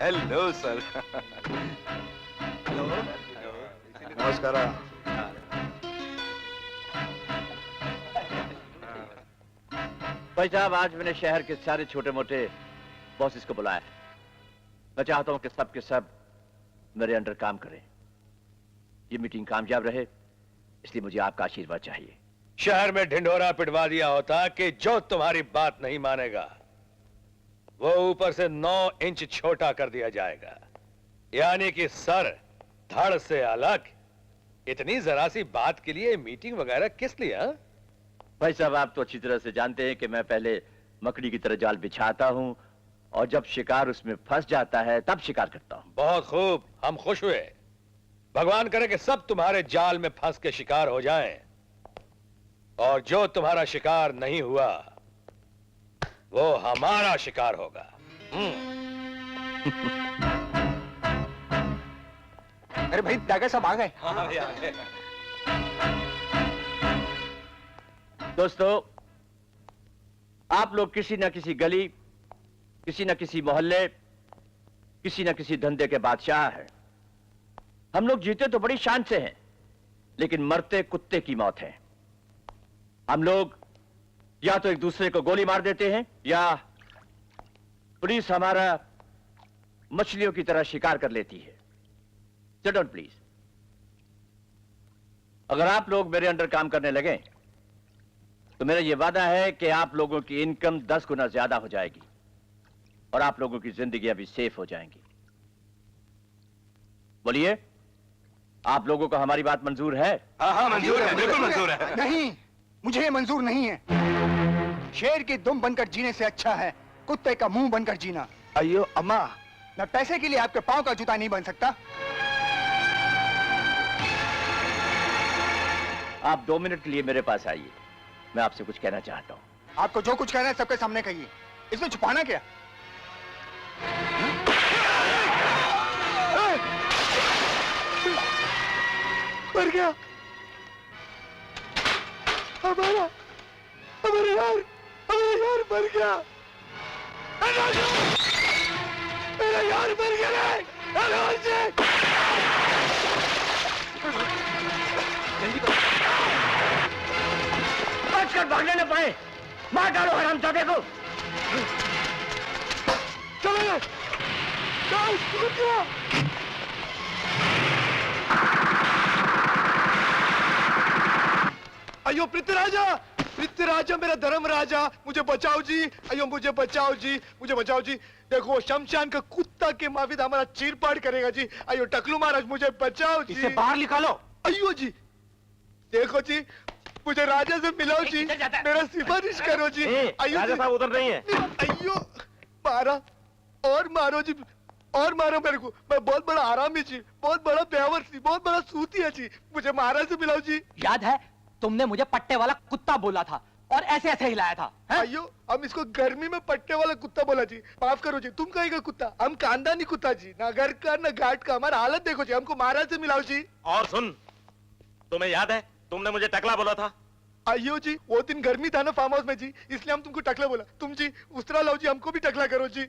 Hello sir. Hello. नमस्कार। भाई साहब, आज मैंने शहर के सारे छोटे मोटे बॉसेस को बुलाया है। मैं चाहता हूं कि सब के सब मेरे अंडर काम करें। ये मीटिंग कामयाब रहे, इसलिए मुझे आपका आशीर्वाद चाहिए। शहर में ढिंढोरा पिटवा दिया होता कि जो तुम्हारी बात नहीं मानेगा वो ऊपर से 9 इंच छोटा कर दिया जाएगा, यानी कि सर धड़ से अलग। इतनी जरा सी बात के लिए मीटिंग वगैरह किस लिए? हा? भाई साहब, आप तो अच्छी तरह से जानते हैं कि मैं पहले मकड़ी की तरह जाल बिछाता हूं और जब शिकार उसमें फंस जाता है तब शिकार करता हूं। बहुत खूब, हम खुश हुए। भगवान करे कि सब तुम्हारे जाल में फंस के शिकार हो जाएं, और जो तुम्हारा शिकार नहीं हुआ वो हमारा शिकार होगा। अरे भाई, डागर साहब आ गए। दोस्तों, आप लोग किसी न किसी गली, किसी न किसी मोहल्ले, किसी न किसी धंधे के बादशाह हैं। हम लोग जीते तो बड़ी शान से हैं, लेकिन मरते कुत्ते की मौत है। हम लोग या तो एक दूसरे को गोली मार देते हैं या पुलिस हमारा मछलियों की तरह शिकार कर लेती है। Sit down please. अगर आप लोग मेरे अंडर काम करने लगे तो मेरा यह वादा है कि आप लोगों की इनकम 10 गुना ज्यादा हो जाएगी और आप लोगों की जिंदगियां भी सेफ हो जाएंगी। बोलिए, आप लोगों को हमारी बात मंजूर है? हाँ, मंजूर है, बिल्कुल मंजूर है। नहीं, मुझे ये मंजूर नहीं है। शेर की दुम बनकर जीने से अच्छा है कुत्ते का मुंह बनकर जीना। अयो अम्मा, मैं पैसे के लिए आपके पांव का जूता नहीं बन सकता। आप 2 मिनट के लिए मेरे पास आइए, मैं आपसे कुछ कहना चाहता हूं। आपको जो कुछ कहना है सबके सामने कहिए, इसमें छुपाना क्या? मर गया हमारा यार मर गया। मेरा यार मर गया रे। बचकर भागने न पाए, मार डालो हरामजादे को। चलो अयो पृथ्वीराजा मेरा धर्म राजा, मुझे बचाओ जी। अयो मुझे बचाओ जी, मुझे बचाओ जी। देखो शमशान का कुत्ता के माफिद हमारा चीरपाड़ करेगा जी। अयो टकलू महाराज मुझे बचाओ जी। इसे बाहर निकालो। अयो जी, देखो जी, मुझे राजा से मिलाओ जी, मेरा सिफारिश करो जी। अयो राजा साहब उधर नहीं है। अयो मारा और मारो जी, और मारो मेरे को। मैं बहुत बड़ा आरामी जी, बहुत बड़ा प्यावर जी, बहुत बड़ा सूती है जी। मुझे महाराज से मिलाओ जी। याद है तुमने मुझे पट्टे वाला कुत्ता बोला था और ऐसे ऐसे हिलाया था। अयो, हम इसको गर्मी में पट्टे वाला कुत्ता बोला जी। माफ करो जी, तुम कहीं का कुत्ता, हम खानदानी कुत्ता जी, ना घर का ना घाट का। हमारा हालत देखो जी, हमको महाराज से मिलाओ जी। और सुन, तुम्हें याद है तुमने मुझे टकला बोला था? अयो जी, वो दिन गर्मी था ना फार्म हाउस में जी, इसलिए हम तुमको टकला बोला। तुम जी उस्तरा लाओ जी, हमको भी टकला करो जी।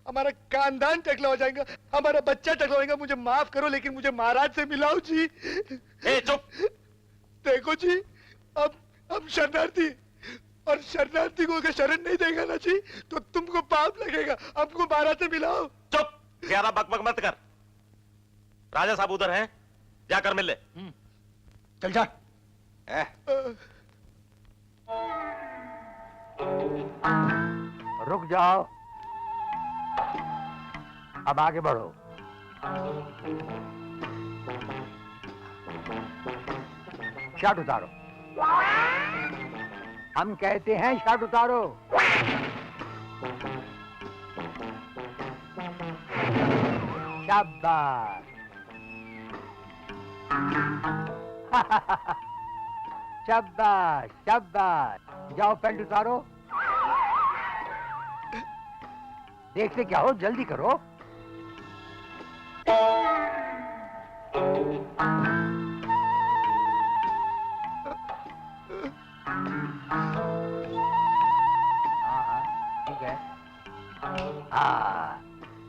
हमारा खानदान टकला हो जाएगा, हमारा बच्चा टकला होगा। मुझे माफ करो, लेकिन मुझे महाराज से मिलाओ जी। ए चुप। देखो जी, अब हम शरणार्थी, और शरणार्थी को अगर शरण नहीं देगा ना जी तो तुमको पाप लगेगा। हमको महाराज से मिलाओ। चुप, ज्यादा बकबक मत कर। राजा साहब उधर हैं, जाकर मिल ले। चल जा। रुक जाओ, अब आगे बढ़ो। शर्ट उतारो। हम कहते हैं शर्ट उतारो। शाबाश। शाबाश शाबाश। जाओ पैंट उतारो। देखते क्या हो, जल्दी करो। ठीक है।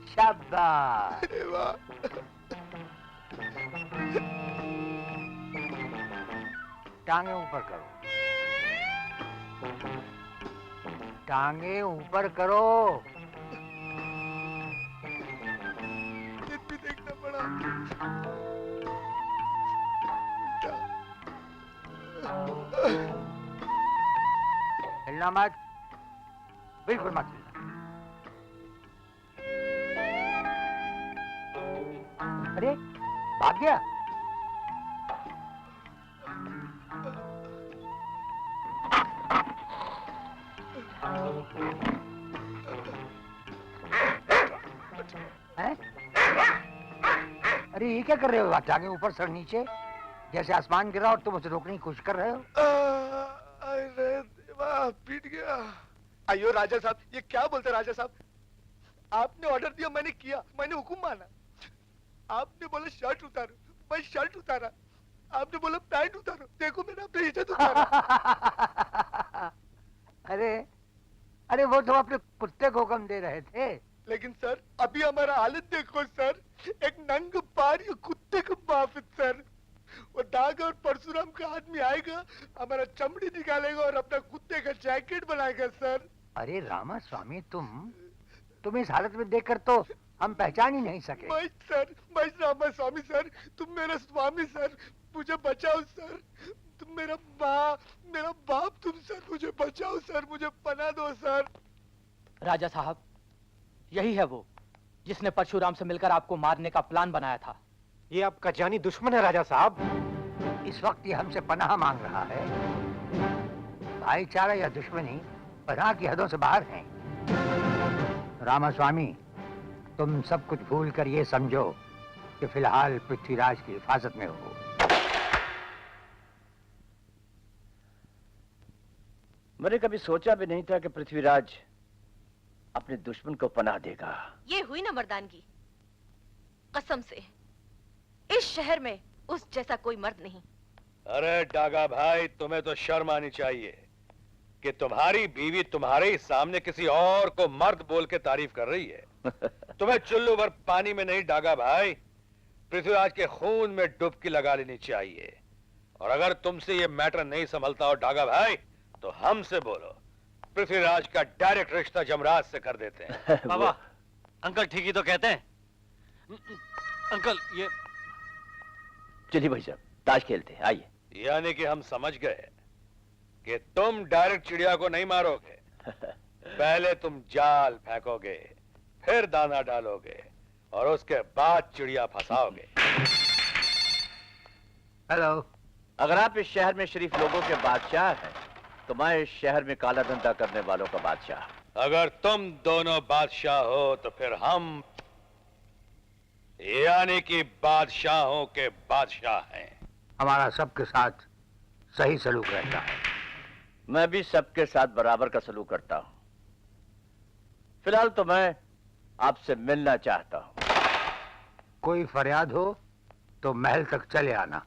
शाबाश। अरे वाह। टांगे ऊपर करो, टांगे ऊपर करो। ये भी देखना पड़ा। हिलना मत, बिल्कुल मत हिलना। अरे भाग गया। हैं? अरे ये क्या कर रहे हो? टांगे ऊपर सर नीचे, जैसे आसमान गिरा और तुम उसे रोकने की कोशिश कर रहे हो। अरे देवा, पीट गया। अयो राजा साहब, ये क्या बोलते राजा साहब? आपने ऑर्डर दिया, मैंने किया, मैंने हुक्म माना। आपने बोला शर्ट उतारो, मैं शर्ट उतारा। आपने बोला पैंट उतारो, देखो मैंने अपनी इज्जत उतारा। अरे अरे वो तो अपने कुत्ते को हुक्म दे रहे थे। लेकिन सर अभी हमारा हालत देखो सर, एक नंग पार ये कुत्ते को माफित सर। वो दाग और परशुराम का आदमी आएगा, हमारा चमड़ी निकालेगा और अपना कुत्ते का जैकेट बनाएगा सर। अरे रामा स्वामी, तुम इस हालत में देखकर तो हम पहचान ही नहीं सके। मैं रामा स्वामी सर, तुम मेरा स्वामी सर, मुझे बचाओ सर। तुम मेरा बाप तुम सर, मुझे बचाओ सर, मुझे पनाह दो सर। राजा साहब, यही है वो जिसने परशुराम से मिलकर आपको मारने का प्लान बनाया था। ये आपका जानी दुश्मन है राजा साहब। इस वक्त ये हमसे पनाह मांग रहा है। भाईचारा या दुश्मनी पनाह की हदों से बाहर है। रामास्वामी, तुम सब कुछ भूल कर ये समझो कि फिलहाल पृथ्वीराज की हिफाजत में हो। मैंने कभी सोचा भी नहीं था कि पृथ्वीराज अपने दुश्मन को पनाह देगा। ये हुई ना मर्दानगी। कसम से इस शहर में उस जैसा कोई मर्द नहीं। अरे डागा भाई, तुम्हें तो शर्म आनी चाहिए कि तुम्हारी बीवी तुम्हारे ही सामने किसी और को मर्द बोल के तारीफ कर रही है। तुम्हें चुल्लू भर पानी में नहीं डागा भाई, पृथ्वीराज के खून में डुबकी लगा लेनी चाहिए। और अगर तुमसे ये मैटर नहीं संभलता हो डागा भाई, तो हमसे बोलो, पृथ्वीराज का डायरेक्ट रिश्ता जमराज से कर देते हैं। बाबा, अंकल ठीक ही तो कहते हैं। अंकल ये चलिए भाई साहब, ताश खेलते हैं, आइए। यानी कि हम समझ गए कि तुम डायरेक्ट चिड़िया को नहीं मारोगे। पहले तुम जाल फेंकोगे, फिर दाना डालोगे और उसके बाद चिड़िया फंसाओगे। हेलो। अगर आप इस शहर में शरीफ लोगों के बादशाह हैं, तो मैं इस शहर में काला धंधा करने वालों का बादशाह। अगर तुम दोनों बादशाह हो तो फिर हम यानी कि बादशाहों के बादशाह हैं। हमारा सबके साथ सही सलूक रहता है। मैं भी सबके साथ बराबर का सलूक करता हूं। फिलहाल तो मैं आपसे मिलना चाहता हूं। कोई फरियाद हो तो महल तक चले आना।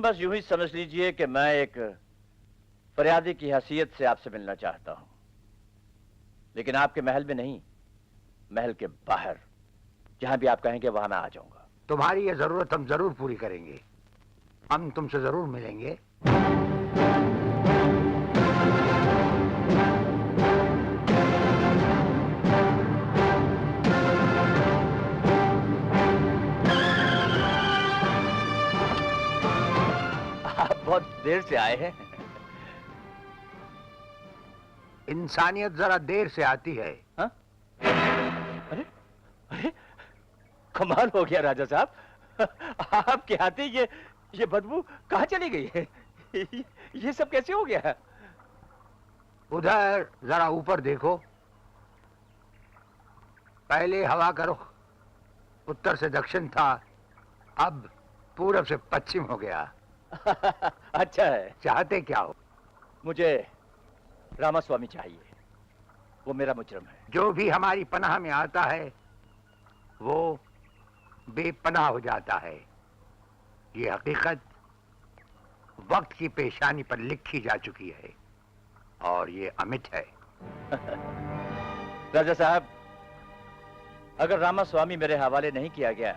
बस यूं ही समझ लीजिए कि मैं एक फरियादी की हैसियत से आपसे मिलना चाहता हूं, लेकिन आपके महल में नहीं, महल के बाहर, जहां भी आप कहेंगे वहां मैं आ जाऊंगा। तुम्हारी ये जरूरत हम जरूर पूरी करेंगे। हम तुमसे जरूर मिलेंगे। आप बहुत देर से आए हैं। इंसानियत जरा देर से आती है। हाँ? अरे अरे कमाल हो गया राजा साहब, आपके आते ये बदबू कहाँ चली गई है? ये सब कैसे हो गया? उधर जरा ऊपर देखो। पहले हवा का रुख उत्तर से दक्षिण था, अब पूरब से पश्चिम हो गया। अच्छा है। चाहते क्या हो? मुझे रामास्वामी चाहिए, वो मेरा मुजरम है। जो भी हमारी पनाह में आता है वो बेपनाह हो जाता है। ये हकीकत वक्त की पेशानी पर लिखी जा चुकी है और ये अमिट है। राजा साहब, अगर रामास्वामी मेरे हवाले नहीं किया गया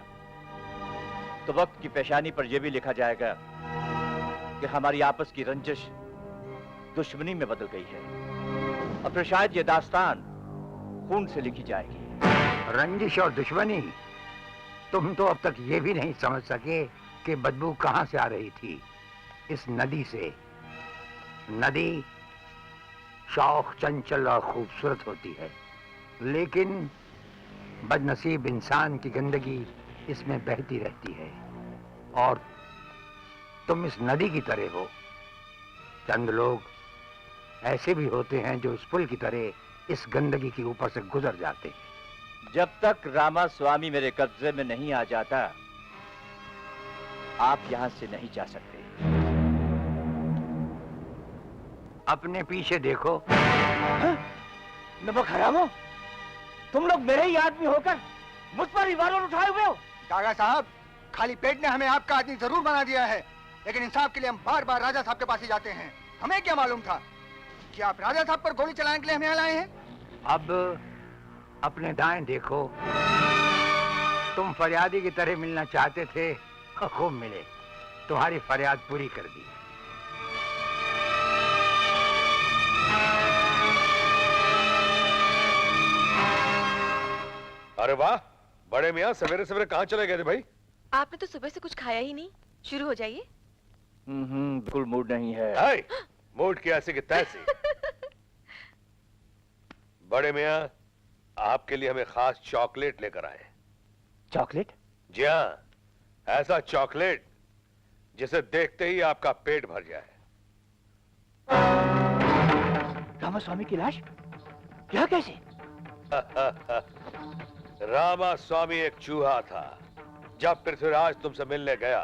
तो वक्त की पेशानी पर यह भी लिखा जाएगा कि हमारी आपस की रंजिश दुश्मनी में बदल गई है, और फिर शायद ये दास्तान खून से लिखी जाएगी। रंजिश और दुश्मनी? तुम तो अब तक ये भी नहीं समझ सके कि बदबू कहां से आ रही थी। इस नदी से। नदी शौक, चंचल और खूबसूरत होती है, लेकिन बदनसीब इंसान की गंदगी इसमें बहती रहती है। और तुम इस नदी की तरह हो। चंद लोग ऐसे भी होते हैं जो इस पुल की तरह इस गंदगी के ऊपर से गुजर जाते हैं। जब तक रामास्वामी मेरे कब्जे में नहीं आ जाता, आप यहां से नहीं जा सकते। अपने पीछे देखो। नमक हरामो, तुम लोग मेरे ही आदमी होकर मुझ पर रिवॉल्वर उठाए हुए हो। कागा साहब, खाली पेट ने हमें आपका आदमी जरूर बना दिया है, लेकिन इंसाफ के लिए हम बार बार राजा साहब के पास ही जाते हैं। हमें क्या मालूम था कि आप राजा साहब पर गोली चलाने के लिए हमें यहाँ लाए हैं। अब अपने दाएं देखो। तुम फरियादी की तरह मिलना चाहते थे, खूब मिले। तुम्हारी फरियाद पूरी कर दी। अरे वाह, बड़े मियाँ सवेरे सवेरे कहाँ चले गए थे भाई? आपने तो सुबह से कुछ खाया ही नहीं। शुरू हो जाइए। बिल्कुल मूड नहीं है। हाय, मूड की ऐसी की तैसी। बड़े मियाँ, आपके लिए हमें खास चॉकलेट लेकर आए। चॉकलेट? जी हाँ, ऐसा चॉकलेट जिसे देखते ही आपका पेट भर जाए। रामास्वामी की लाश? यह कैसे? रामास्वामी एक चूहा था। जब पृथ्वीराज तुमसे मिलने गया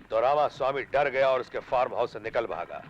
तो रामास्वामी डर गया और उसके फार्म हाउस से निकल भागा।